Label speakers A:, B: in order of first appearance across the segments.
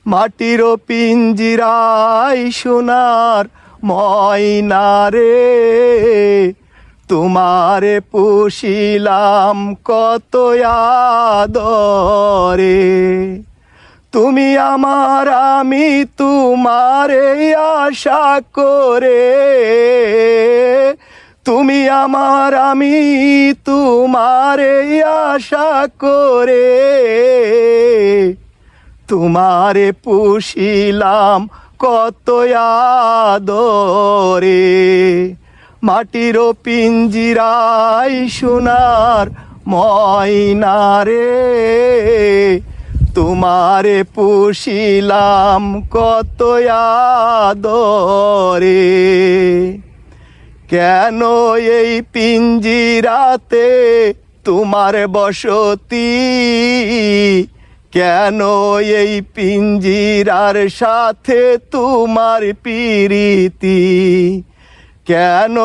A: মাটির পিঞ্জিরায় সোনার ময়না রে, তোমারে পুষিলাম কত আদরে। তুমি আমার আমি তোমারে আশা করে, তুমি আমার আমি তোমারে আশা করে, তোমারে পুষিলাম কত আদরে। মাটির পিঞ্জিরায় সোনার ময়না রে, তোমারে পুষিলাম কত আদরে। কেন এই পিঞ্জিরাতে তোমার বসতি, কেন এই পিঞ্জিরার সাথে তোমার প্রীতি, কেন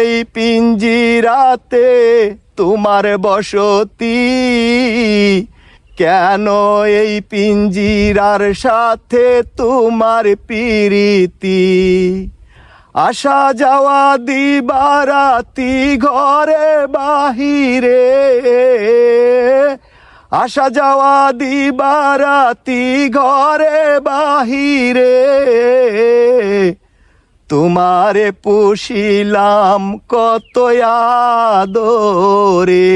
A: এই পিঞ্জিরাতে তোমার বসতি, কেন এই পিঞ্জিরার সাথে তোমার প্রীতি। আসা যাওয়া দিবারাতি ঘরে বাহিরে, আসা যাওয়া দিবারাতি ঘরে বাহিরে, তোমারে পুষিলাম কত আদরে।